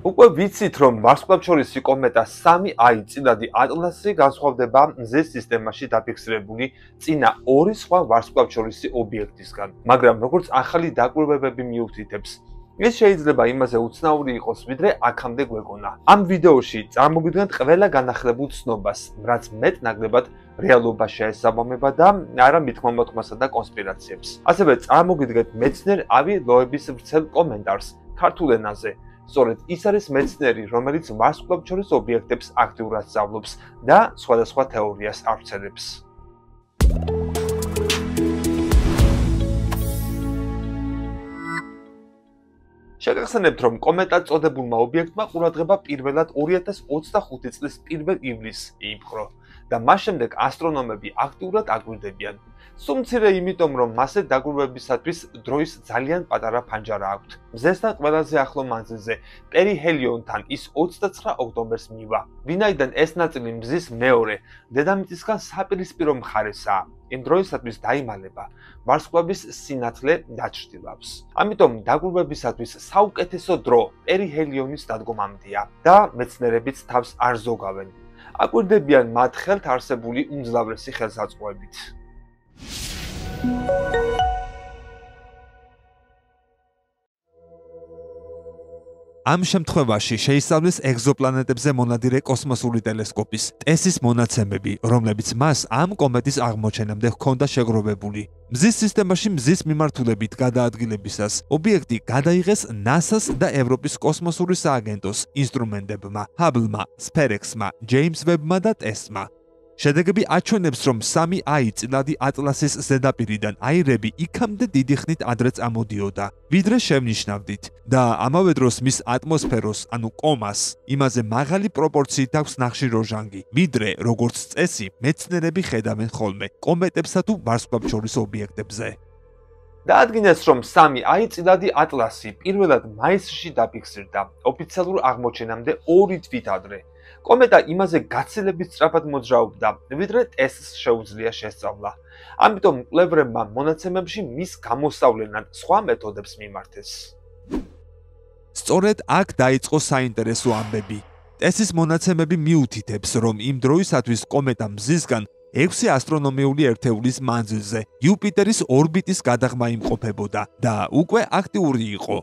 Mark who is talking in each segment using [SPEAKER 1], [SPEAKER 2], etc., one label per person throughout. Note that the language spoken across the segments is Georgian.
[SPEAKER 1] უკვე ვიცით, რომ ვარსკვლავთშორისი კომეტა 3i წილადი ატლასი განსხვავდება მზის სისტემაში დაფიქსირებული წინა ორი სხვა ვარსკვლავთშორისი ობიექტისგან, მაგრამ როგორც ახალი დაკვირვებები მიუთითებს, ეს შეიძლება იმაზე უცნაური იყოს, ვიდრე აქამდე გვეგონა. ამ ვიდეოში წარმოგიდგენთ ყველა განახლებულ ცნობას, რაც მეტ-ნაკლებად რეალობას შეესაბამება და არა მithmomothmasა და კონსპირაციებს. ასევე წარმოგიდგენთ მეცნიერ ავი ლოების ვრცელ კომენტარს ქართულ ენაზე. სწორედ ის არის მეცნიერი, რომელიც ვარსკვლავთშორის ობიექტებს აქტიურად სწავლობს და სხვადასხვა თეორიას ავრცელებს. შეგახსენებთ, რომ კომეტა წოდებულმა ობიექტმა ყურადღება პირველად 2025 წლის 1 ივლისს იიპყრო და მას შემდეგ ასტრონომები აქტიურად აკვირდებიან. სულ მცირე იმიტომ, რომ მასზე დაკვირვებისათვის დროის ძალიან პატარა ფანჯარა აქვთ. მზესთან ყველაზე ახლო მანძილზე, პერიჰელიონთან ის 29 ოქტომბერს მივა. ვინაიდან ეს ნაწილი მზის მეორე, დედამიწისგან საპირისპირო მხარესაა, იმ დროისათვის დაიმალება, ვარსკვლავის სინათლე დაჩრდილავს. ამიტომ დაკვირვებისათვის საუკეთესო დრო პერიჰელიონის დადგომამდეა და მეცნიერებიც თავს არ ზოგავენ. აკვირდებიან მათ ხელთ არსებული უმძლავრესი ხელსაწყოებით.
[SPEAKER 2] ამ შემთხვევაში შეისწავლის ეგზოპლანეტებზე მონადირე კოსმოსური ტელესკოპის ტესის მონაცემები, რომლებიც მას ამ კომეტის აღმოჩენამდე ჰქონდა შეგროვებული. მზის სისტემაში მზის მიმართულებით გადაადგილებისას ობიექტი გადაიღეს NASA-ს და ევროპის კოსმოსური სააგენტოს ინსტრუმენტებმა, Hubble-მა, SpaceX-მა, James Webb-მა და TESS-მა. შედეგები აჩვენებს, რომ 3i წილადი ატლასის ზედაპირიდან აირები იქამდე დიდი ხნით ადრე წამოდიოდა, ვიდრე შევნიშნავდით და ამავე დროს მის ატმოსფეროს, ანუ კომას, იმაზე მაღალი პროპორციით აქვს ნახშირორჟანგი, ვიდრე, როგორც წესი, მეცნიერები ხედავენ ხოლმე კომეტებსა თუ ვარსკვლავთშორის ობიექტებზე.
[SPEAKER 1] დაადგინეს, რომ 3i წილადი ატლასი პირველად მაისში დაფიქსირდა, ოფიციალურ აღმოჩენამდე 2 თვით ადრე. კომეტა იმაზე გაცილებით სწრაფად მოძრაობდა, ვიდრე ტესტს შეუძლია შესწავლა. ამიტომ მკვლევრებმა მონაცემებში მის გამოსწავლენად სხვა მეთოდებს მიმართეს.
[SPEAKER 2] სწორედ აქ დაიწყო საინტერესო ამბები. ტესის მონაცემები მიუთითებს, რომ იმ დროისათვის კომეტა მზისგან 6 ასტრონომიული ერთეულის მანძილზე იუპიტერის ორბიტის გადაღმა იმყოფებოდა და უკვე აქტიური იყო.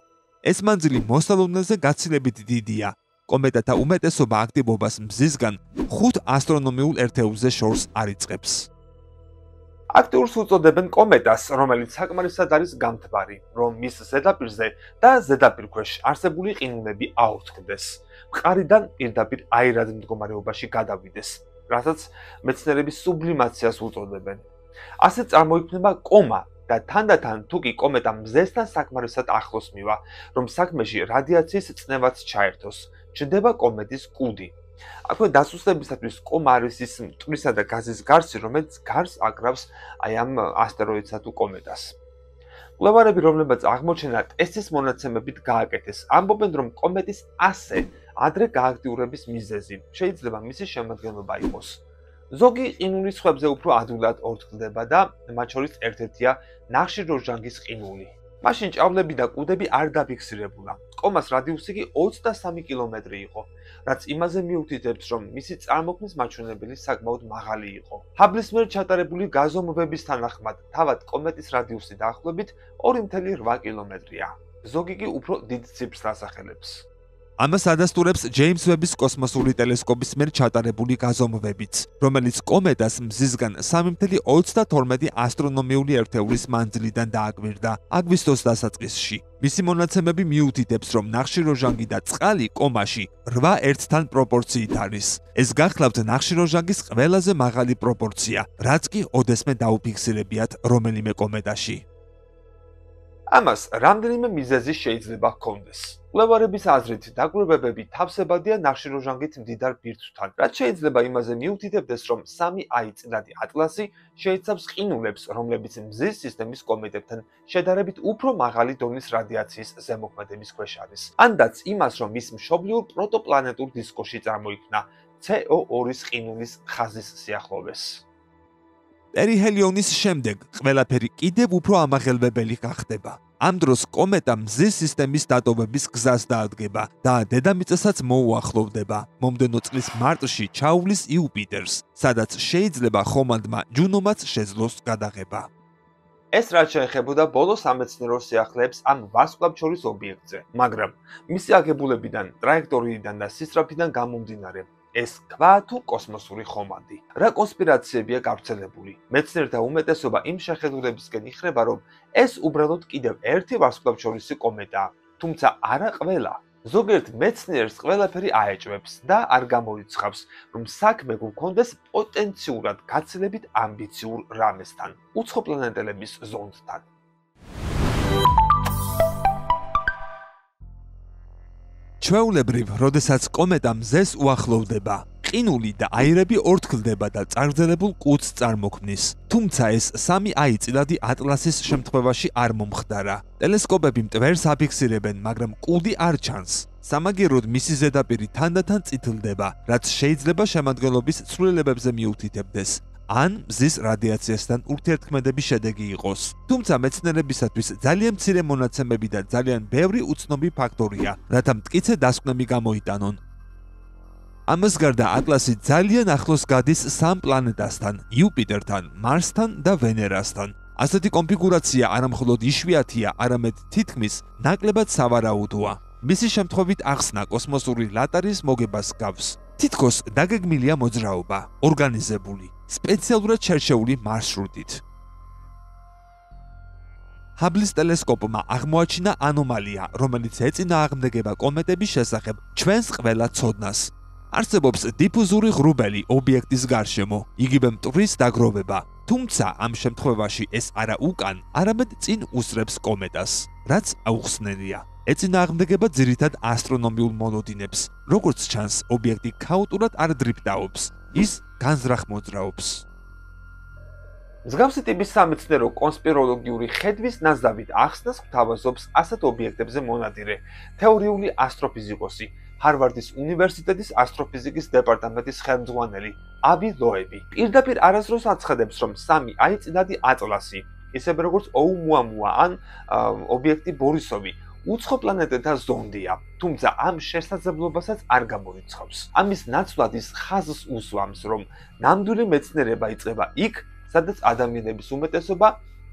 [SPEAKER 2] ეს მანძილი მოსალონეზე გაცილებით დიდია. კომეტათა უმეტესობა აქტივობას მზისგან 5 ასტრონომიულ ერთეულზე შორს არიწყებს.
[SPEAKER 1] აქტიურს უწოდებენ კომეტას, რომელიც საკმარისად არის გამთბარი, რომ მის ზედაპირზე და ზედაპირქვეშ არსებული ყინულები აორთქლდეს, მყარიდან პირდაპირ აირად მდგომარეობაში გადავიდეს, რასაც მეცნიერები სუბლიმაციას უწოდებენ. ასე წარმოიქმნება კომა და თანდათან თუ კი კომეტა მზესთან საკმარისად ახლოს მივა, რომ საქმეში რადიაციის წნევაც ჩაერთოს, ჩნდება კომეტის კუდი. აქვე დასუსტებისათვის კომა არის ის მტვრისა და გაზის გარსი, რომელიც გარს აკრავს აი ამ ასტეროიდსა თუ კომეტას. მკვლევარები, რომლებიც აღმოჩენა ტესტის მონაცემებით გააკეთეს, ამბობენ, რომ კომეტის ასე ადრე გააქტიურების მიზეზი შეიძლება მისი შემადგენლობა იყოს. ზოგი ყინულის სხვებზე უფრო ადვილად ორთქლდება და მათ შორის ერთ-ერთია ნახშირორჟანგის ყინული. მაშინ ჭავლები და კუდები არ დაფიქსირებულა. კომას რადიუსი კი 23 კილომეტრი იყო, რაც იმაზე მიუთითებს, რომ მისი წარმოქმნის მაჩვენებელი საკმაოდ მაღალი იყო. Hubble-ის მიერ ჩატარებული გაზომვების თანახმად, თავად კომეტის რადიუსი დაახლოებით 2,8 კილომეტრია. ზოგი კი უფრო დიდ ციფრს ასახელებს.
[SPEAKER 2] ამას ადასტურებს James Webb-ის კოსმოსური ტელესკოპის მიერ ჩატარებული გაზომვებიც, რომელიც კომეტას მზისგან 3,22 ასტრონომიული ერთეულის მანძილიდან დააკვირდა აგვისტოს დასაწყისში. მისი მონაცემები მიუთითებს, რომ ნახშირორჟანგი და წყალი კომაში 8 ერთთან პროპორციით არის. ეს გახლავთ ნახშირორჟანგის ყველაზე მაღალი პროპორცია, რაც კი ოდესმე დაუფიქსირებიათ რომელიმე კომეტაში.
[SPEAKER 1] ამას რამდენიმე მიზეზი შეიძლება ჰქონდეს. მკვლევარების აზრით, დაკვირვებები თავსებადია ნახშირორჟანგით მდიდარ ბირთვთან, რაც შეიძლება იმაზე მიუთითებდეს, რომ 3i წილადი ატლასი შეიცავს ყინულებს, რომლებიც მზის სისტემის კომეტებთან შედარებით უფრო მაღალი დონის რადიაციის ზემოქმედების ქვეშ არის.ანდაც იმას, რომ ის მშობლიურ პროტოპლანეტურ დისკოში წარმოიქმნა CO2-ის ყინულის ხაზის სიახლოვეს.
[SPEAKER 2] პერიჰელიონის შემდეგ ყველაფერი კიდევ უფრო ამაღელვებელი გახდება. ამ დროს კომეტა მზის სისტემის დატოვების გზას დაადგება და დედამიწასაც მოუახლოვდება. მომდენო წლის მარტში ჩაუვლის იუპიტერს, სადაც შეიძლება ხომალდმა ჯუნომაც შეძლოს გადაღება.
[SPEAKER 1] ეს რაც შეეხებოდა ბოლო სამეცნიერო სიახლეებს ამ ვარსკვლავთშორის ობიექტზე, მაგრამ მისი აგებულებიდან, ტრაექტორიიდან და სისწრაფიდან გამომდინარე, ეს ქვა თუ კოსმოსური ხომალდი. რა კონსპირაციებია გავრცელებული? მეცნიერთა უმეტესობა იმ შეხედულებისკენ იხრება, რომ ეს უბრალოდ კიდევ ერთი ვარსკვლავთშორისი კომეტაა, თუმცა არა ყველა. ზოგიერთ მეცნიერს ყველაფერი აეჭვებს და არ გამოიცხავს, რომ საქმე გვქონდეს პოტენციურად გაცილებით ამბიციურ რამესთან, უცხოპლანეტელების ზონდთან.
[SPEAKER 2] ჩვეულებრივ, როდესაც კომეტა მზეს უახლოვდება, ყინული და აირები ორთქლდება და წაგრძელებულ კუდს წარმოქმნის. თუმცა ეს 3i წილადი ატლასის შემთხვევაში არ მომხდარა. ტელესკოპები მტვერს აფიქსირებენ, მაგრამ კუდი არ ჩანს. სამაგიეროდ მისი ზედაპირი თანდათან წითლდება, რაც შეიძლება შემადგენლობის ცვლილებებზე მიუთითებდეს. ან მზის რადიაციასთან ურთიერთქმედების შედეგი იყოს. თუმცა მეცნიერებისათვის ძალიან მცირე მონაცემები და ძალიან ბევრი უცნობი ფაქტორია, რათა მტკიცე დასკვნები გამოიტანონ. ამას გარდა ატლასი ძალიან ახლოს გადის 3 პლანეტასთან: იუპიტერთან, მარსთან და ვენერასთან. ასეთი კონფიგურაცია არამხოლოდ იშვიათია, არამედ თითქმის ნაკლებად სავარაუდოა. მისი შემთხვევით ახსნა კოსმოსური ლატარის მოგებას გავს. თითქოს დაგეგმილია მოძრაობა, ორგანიზებული, სპეციალურად შერჩეული მარშრუტით. ჰაბლის ტელესკოპმა აღმოაჩინა ანომალია, რომელიც ეწინააღმდეგება კომეტების შესახებ ჩვენს ყველა ცოდნას. არსებობს დიფუზური ღრუბელი ობიექტის გარშემო, იგივე მტვრის დაგროვება. თუმცა ამ შემთხვევაში ეს არა უკან, არამედ წინ უსწრებს კომეტას, რაც აუხსნელია. ეწინააღმდეგება ძირითად ასტრონომიულ მოლოდინებს. როგორც ჩანს, ობიექტი ქაოტურად არ დრიფტაობს, ის განზრახ მოძრაობს.
[SPEAKER 1] მსგავსი ტიპის სამეცნიერო კონსპიროლოგიური ხედვის ნაზდავით ახსნას გვთავაზობს ასეთ ობიექტებზე მონადირე, თეორიული ასტროფიზიკოსი, ჰარვარდის უნივერსიტეტის ასტროფიზიკის დეპარტამენტის ხელმძღვანელი აბი ლოები. პირდაპირ არასდროს აცხადებს, რომ 3i წილადი ატლასი, ისევე როგორც ოუმუამუა ან ობიექტი ბორისოვი, უცხოპლანეტეთა ზონდია, თუმცა ამ შესაძლებლობასაც არ გამოიცხავს. ამის ნაცვლად ის ხაზს უსვამს, რომ ნამდვილი მეცნიერება იწყება იქ, სადაც ადამიანების უმეტესობა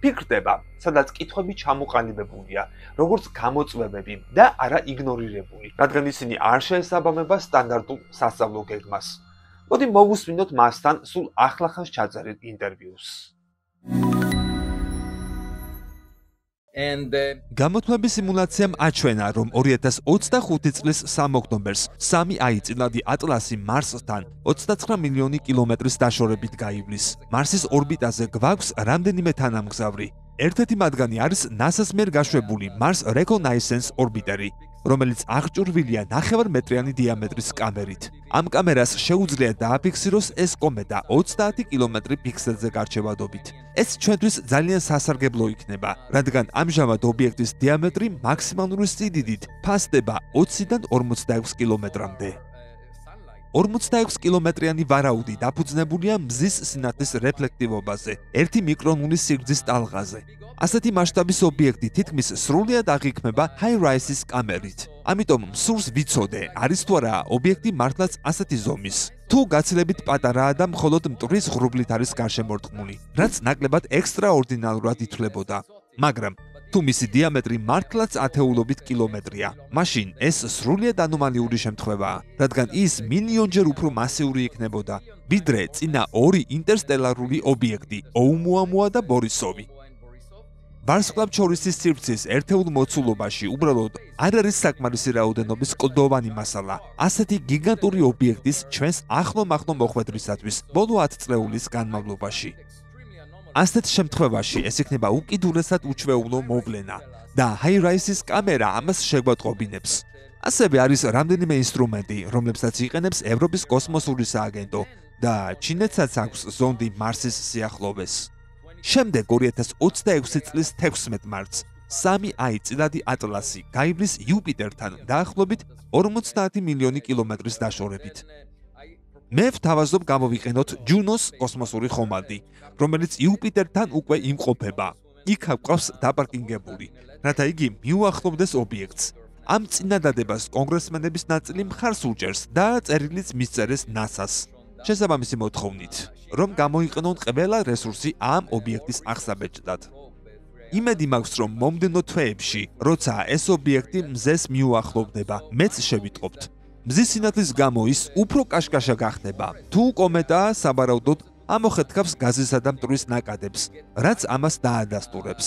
[SPEAKER 1] ფიქრდება, სადაც კითხვები ჩამოყალიბებულია, როგორც გამოწვევები და არა იგნორირებული, რადგან ისინი არ შეესაბამება სტანდარტულ სასწავლო გეგმას. მოდი მოვუსმინოთ მასთან სულ ახლახანს ჩაწერილ ინტერვიუს.
[SPEAKER 2] გამოთვლების სიმულაციამ აჩვენა, რომ 2025 წლის 3 ოქტომბერს 3i წილადი ატლასი მარსთან 29 მილიონი კილომეტრის დაშორებით გაივლის. მარსის ორბიტაზე გვაქვს რამდენიმე თანამგზავრი. ერთ-ერთი მათგანი არის NASA-ს მიერ გაშვებული Mars Reconnaissance ორბიტერი, რომელიც აღჭურვილია 9 მეტრიანი დიამეტრის კამერით. ამ კამერას შეუძლია დააფიქსიროს ეს კომეტა 30 კილომეტრი პიქსელზე გარჩევადობით. ეს ჩვენთვის ძალიან სასარგებლო იქნება, რადგან ამჟამად ობიექტის დიამეტრი მაქსიმალური სიდიდით ფასდება 20-დან 46 კილომეტრამდე. 46 კილომეტრიანი ვარაუდი დაფუძნებულია მზის სინათლის რეფლექტივობაზე, 1 მიკრონულის სიგრძის ტალღაზე. ასეთი მასშტაბის ობიექტი თითქმის სრულად აღიქმება HiRISE-ის კამერით. ამიტომ მსურს ვიცოდე, არის თუ არა ობიექტი მართლაც ასეთი ზომის. თუ გაცილებით პატარაა და მხოლოდ მტვრის ღრუბლით არის გარშემორტყმული, რაც ნაკლებად ექსტრაორდინარულად ითვლებოდა. მაგრამ თუ მისი დიამეტრი მართლაც ათეულობით კილომეტრია, მაშინ ეს სრულად ანომალიური შემთხვევაა, რადგან ის მილიონჯერ უფრო მასიური იქნებოდა, ვიდრე წინა 2 ინტერსტელარული ობიექტი, ოუმუამუა და ბორისოვი. ვარსკვლავთშორისი სივრცის ერთეულ მოცულობაში უბრალოდ არ არის საკმარისი რაოდენობის კლდოვანი მასალა ასეთი გიგანტური ობიექტის ჩვენს ახლო-მახლო მოხვედრისათვის ბოლო 10 წლეულის განმავლობაში. ასეთ შემთხვევაში ეს იქნება უკიდურესად უჩვეულო მოვლენა და HiRISE-ის კამერა ამას შეგვატყობინებს. ასევე არის რამდენიმე ინსტრუმენტი, რომლებსაც იყენებს ევროპის კოსმოსური სააგენტო და ჩინეთსაც აქვს ზონდი მარსის სიახლოვეს. შემდეგ 2026 წლის 16 მარტს 3i წილადი ატლასი გაივლის იუპიტერთან დაახლოებით 50 მილიონი კილომეტრის დაშორებით. მე ვთავაზობ გამოვიყენოთ ჯუნოს კოსმოსური ხომალდი, რომელიც იუპიტერთან უკვე იმყოფება იქ აქვს დაპარკინგებული, რათა იგი მიუახლოვდეს ობიექტს. ამ წინადადებას კონგრესმენების ნაწილი მხარს უჭერს და წერილიც მისწერეს NASA-ს. შესაბამისი მოთხოვნით, რომ გამოიყენონ ყველა რესურსი ამ ობიექტის აღსაბეჭდად. იმედი მაქვს, რომ მომდევნო თვეებში, როცა ეს ობიექტი მზეს მიუახლოვდება, მეც შევიტყობთ. მზის სინათლის გამო ის უფრო კაშკაშა გახდება. თუ კომეტაა, საბარაუდოდ ამოხეთქავს გაზისა და მტვრის ნაკადებს, რაც ამას დაადასტურებს.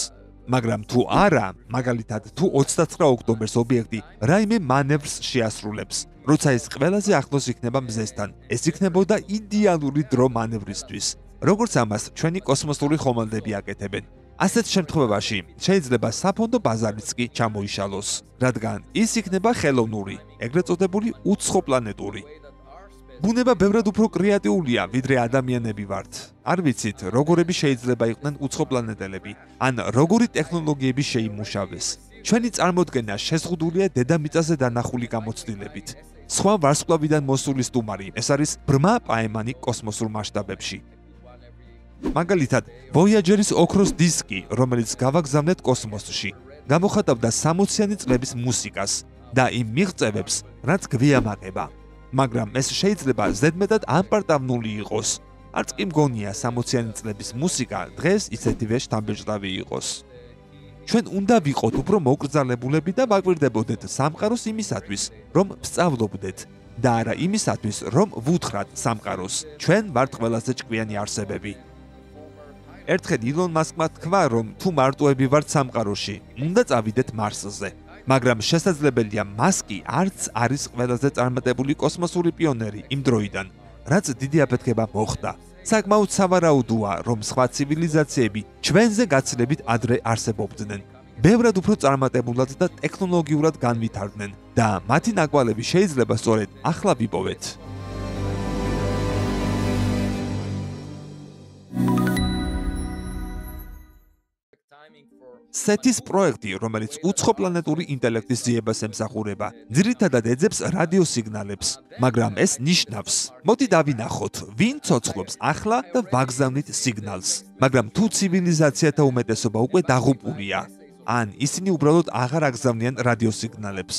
[SPEAKER 2] მაგრამ თუ არა, მაგალითად, თუ 29 ოქტომბერს ობიექტი რაიმე მანევრს შეასრულებს, როცა ეს ყველაზე ახლოს იქნება მზესთან, ეს იქნებოდა იდეალური დრო მანევრისთვის, როგორც ამას ჩვენი კოსმოსური ხომალდები აკეთებენ. ასეთ შემთხვევაში შეიძლება საფონდო ბაზარიც კი ჩამოიშალოს, რადგან ის იქნება ხელოვნური, ეგრეთ წოდებული უცხოპლანეტური. ბუნება ბევრად უფრო კრეატიულია, ვიდრე ადამიანები ვართ. არ ვიცით, როგორები შეიძლება იყვნენ უცხოპლანეტელები, ან როგორი ტექნოლოგიები შეიმუშავეს. ჩვენი წარმოდგენა შეზღუდულია დედამიწაზე დანახული გამოცდილებით. სხვა ვარსკვლავიდან მოსული სტუმარი, ეს არის ბრმა პაემანი კოსმოსურ მასშტაბებში. მაგალითად, Voyager-ის ოქროს დისკი, რომელიც გავაგზავნეთ კოსმოსში, გამოხატავდა 60-იანი წლების მუსიკას და იმ მიღწევებს, რაც გვიამაყება. მაგრამ ეს შეიძლება ზედმეტად ამპარტავნული იყოს. არც კი მგონია 60-იანი წლების მუსიკა დღეს ისეთივე შთამბეჭდავი იყოს. ჩვენ უნდა ვიყოთ უფრო მოკრძალებულები და ვაკვირდებოდეთ სამყაროს იმისათვის, რომ ვსწავლობდეთ და არა იმისათვის, რომ ვუთხრათ სამყაროს. ჩვენ ვართ ყველაზე ჭკვიანი არსებები. ერთხელ ილონ მასკმა თქვა, რომ თუ მარტოები ვართ სამყაროში, უნდა წავიდეთ მარსზე. მაგრამ შესაძლებელია მას კი არც არის ყველაზე წარმატებული კოსმოსური პიონერი იმ დროიდან, რაც დიდი აფეთქება მოხდა. საკმაოდ სავარაუდოა, რომ სხვა ცივილიზაციები ჩვენზე გაცილებით ადრე არსებობდნენ. ბევრად უფრო წარმატებულად და ტექნოლოგიურად განვითარდნენ და მათი ნაკვალები შეიძლება სწორედ ახლა ვიპოვეთ. სეთის პროექტი, რომელიც უცხოპლანეტური ინტელექტის ძიებას ემსახურება, ძირითადად ეძებს რადიოსიგნალებს, მაგრამ ეს ნიშნავს, მოდი დავინახოთ, ვინ ცოცხლობს ახლა და ვაგზავნით სიგნალს. მაგრამ თუ ცივილიზაციათა უმეტესობა უკვე დაღუპულია, ან ისინი უბრალოდ აღარ აგზავნიან რადიოსიგნალებს,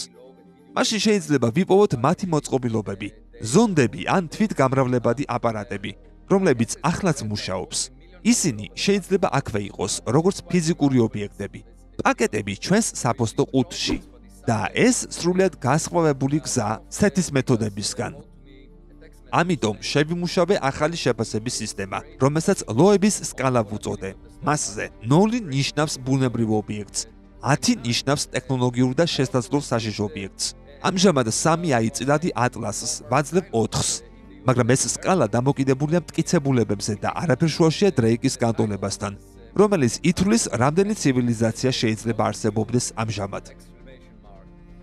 [SPEAKER 2] მაშინ შეიძლება ვიპოვოთ მათი მოწყობილობები, ზონდები ან თვითგამრავლებადი აპარატები, რომლებიც ახლაც მუშაობს. ისინი შეიძლება აქვე იყოს, როგორც ფიზიკური ობიექტები, პაკეტები ჩვენს საფოსტო ყუთში და ეს სრულიად განსხვავებული გზა სეთის მეთოდებისგან. ამიტომ შევიმუშავე ახალი შეფასების სისტემა, რომელსაც ლოების სკალა ვუწოდე. მასზე 0 ნიშნავს ბუნებრივ ობიექტს, 10 ნიშნავს ტექნოლოგიურ და შესაძლო საშიშ ობიექტს. ამჟამად 3 აიწილადი ატლასს ვაძლევ 4-ს. მაგრამ ეს სკალა დამოკიდებულია მტკიცებულებებზე და არაფერ შუაშია დრეიკის განტოლებასთან, რომელიც ითვლის, რამდენი ცივილიზაცია შეიძლება არსებობდეს ამჟამად.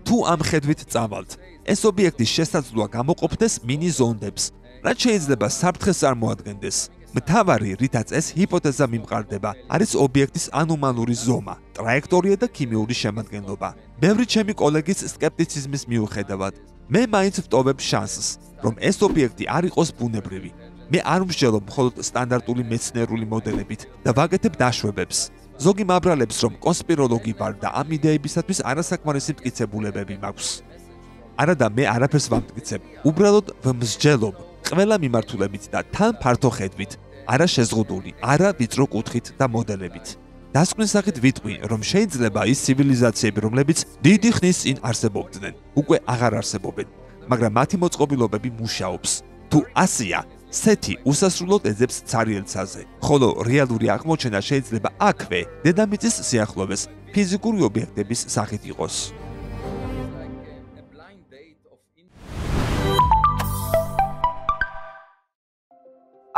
[SPEAKER 2] თუ ამ ხედვით წავალთ, ეს ობიექტი შესაძლოა გამოყოფდეს მინი-ზონდებს, რაც შეიძლება საფრთხეს წარმოადგენდეს. მთავარი, რითაც ეს ჰიპოთეზა მიმყარდება, არის ობიექტის ანომალური ზომა, ტრაექტორია და ქიმიური შემადგენლობა. ბევრი ჩემი კოლეგის სკეპტიციზმის მიუხედავად, მე მაინც ვტოვებ შანსს, რომ ეს ობიექტი არ იყოს ბუნებრივი. მე არ მსჯელობ მხოლოდ სტანდარტული მეცნიერული მოდელებით და ვაკეთებ დაშვებებს. ზოგი მაბრალებს, რომ კონსპიროლოგი ვარ და ამ იდეებისათვის არასაკმარისი მტკიცებულებები მაქვს. არადა მე არაფერს ვამტკიცებ, უბრალოდ ვმსჯელობ ყველა მიმართულებით და თან ფართო ხედვით, არა შეზღუდული, არა ვიწრო კუთხით და მოდელებით. დასკვნის სახით ვიტყვი, რომ შეიძლება ის ცივილიზაციები, რომლებიც დიდი ხნის წინ არსებობდნენ, უკვე აღარ არსებობენ, მაგრამ მათი მოწყობილობები მუშაობს. თუ ასია, სეთი უსასრულოდ ეძებს ცარიელცაზე, ხოლო რეალური აღმოჩენა შეიძლება აქვე, დედამიწის სიახლოვეს, ფიზიკური ობიექტების სახით იყოს.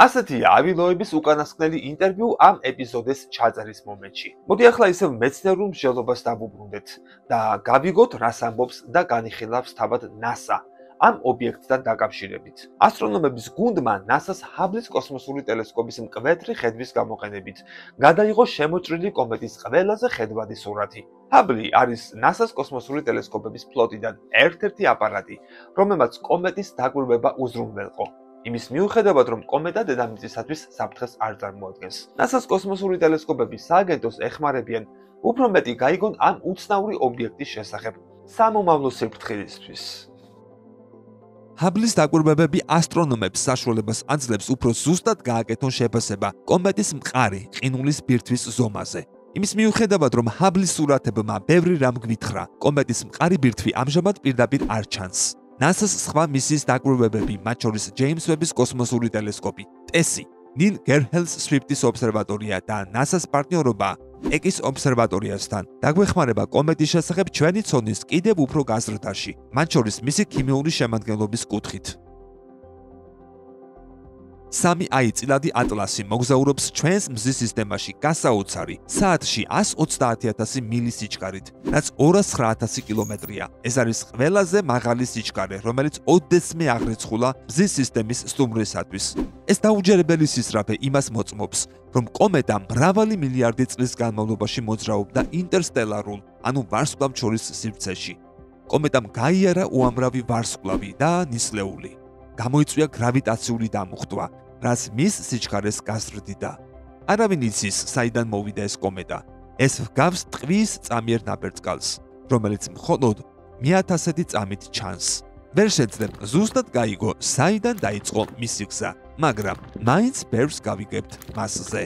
[SPEAKER 1] ასეთია ავილოების უკანასკნელი ინტერვიუ ამ ეპიზოდეს ჩაწერის მომენტში. მოდი ახლა ისევ მეცნიერულ მსჯელობას დავუბრუნდეთ და გავიგოთ, რას ამბობს და განიხილავს თავად NASA ამ ობიექტთან დაკავშირებით. ასტრონომების გუნდმა NASA-ს ჰაბლის კოსმოსური ტელესკოპის მკვეთრი ხედვის გამოყენებით გადაიღო შემოჭრილი კომეტის ყველაზე ხედვადი სურათი. ჰაბლი არის NASA-ს კოსმოსური ტელესკოპების ფლოტიდან ერთ-ერთი აპარატი, რომელმაც კომეტის დაკვირვება უზრუნველყო. იმის მიუხედავად, რომ კომეტა დედამიწისათვის საფრთხეს არ წარმოადგენს. NASA-ს კოსმოსური ტელესკოპების სააგენტოს ეხმარებიან უფრო მეტი გაიგონ ამ უცნაური ობიექტის შესახებ სამომავლო სიფრთხილისთვის.
[SPEAKER 2] ჰაბლის დაკვირვებები ასტრონომებს საშუალებას აძლევს უფრო ზუსტად გააკეთონ შეფასება კომეტის მყარი ყინულის ბირთვის ზომაზე. იმის მიუხედავად, რომ ჰაბლის სურათებმა ბევრი რამ გვითხრა, კომეტის მყარი ბირთვი ამჟამად პირდაპირ არ ჩანს. NASA-ს სხვა მისიის დაკვირვებები, მათ შორის ჯეიმს ვების კოსმოსური ტელესკოპი, TESSI, ნილ გერჰელს სვიფტის ობსერვატორია და NASA-ს პარტნიორობა ეკის ობსერვატორიასთან დაგვეხმარება კომეტის შესახებ ჩვენი ცოდნის კიდევ უფრო გაზრდაში, მათ შორის მისი ქიმიური შემადგენლობის კუთხით. 3i წილადი ატლასი მოგზაურობს ჩვენს მზის სისტემაში გასაოცარი საათში 130,000 მილი სიჩქარით, რაც 209,000 კილომეტრია. ეს არის ყველაზე მაღალი სიჩქარე, რომელიც ოდესმე აღრიცხულა მზის სისტემის სტუმრისათვის. ეს დაუჯერებელი სისწრაფე იმას მოწმობს, რომ კომეტა მრავალი მილიარდი წლის განმავლობაში მოძრაობდა ინტერსტელარულ, ანუ ვარსკვლავ შორის სივრცეში. კომეტამ გაიარა უამრავი ვარსკვლავი და ნისლეული. გამოიწვია გრავიტაციული დამუხტვა, რაც მის სიჩქარეს გაზრდიდა. არავინ იცის, საიდან მოვიდა ეს კომეტა. ეს ჰგავს ტყვის წამიერ ნაბერძგალს, რომელიც მხოლოდ 1000 წამით ჩანს. ვერ შეძლებ ზუსტად გაიგო, საიდან დაიწყო მისი გზა, მაგრამ მაინც ბევრს გავიგებთ მასზე.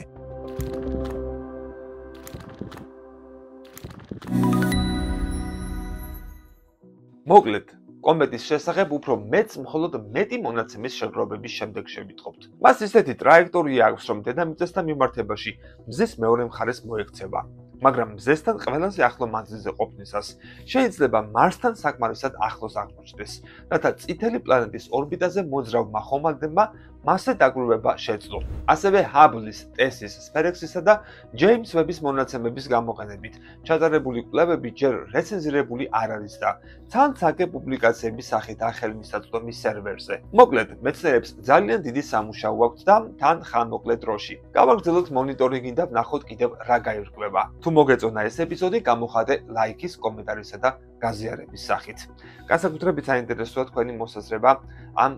[SPEAKER 1] მოკლედ, კომეტის შესახებ უფრო მეც მხოლოდ მეტი მონაცემის შეგროვების შემდეგ შევიტყობთ. მას ისეთი ტრაექტორია აქვს, რომ დედამიწასთან მიმართებაში მზის მეორე მხარეს მოექცევა. მაგრამ მზესთან ყველაზე ახლო მანძილზე ყოფნისას შეიძლება მარსთან საკმარისად ახლოს აღმოჩნდეს, რათა წითელი პლანეტის ორბიტაზე მოძრავმა ხომალდებმა მასზე დაკვირვება შეძლო. ასევე ჰაბლის, ტესის, სფერექსისა და ჯეიმს ვების მონაცემების გამოყენებით ჩატარებული კვლევები ჯერ რეცენზირებული არ არის და ცალ-ცალკე პუბლიკაციების სახით ხელმისაწვდომის სერვერზე. მოკლედ, მეცნიერებს ძალიან დიდი სამუშაო აქვთ და თან ხანმოკლე დროში. გავაგრძელოთ მონიტორინგი და ვნახოთ კიდევ რა გაირკვევა. თუ მოგეწონა ეს ეპიზოდი, გამოხატე ლაიქის, კომენტარისა და გაზიარების სახით. განსაკუთრებით საინტერესოა თქვენი მოსაზრება ამ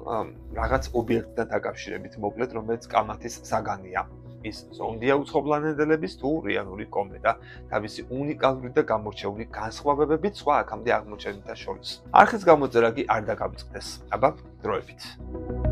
[SPEAKER 1] რაღაც ობიექტთან დაკავშირებით, მოკლედ, რომელიც კამათის საგანია. ის ზონდია უცხოპლანეტელების თუ რეალური კომეტა, თავისი უნიკალური და გამორჩეული განსხვავებებით სხვა აქამდე აღმოჩენილთა შორის. არხის გამოწერა კი არ დაგავიწყდეს. აბა, დროებით.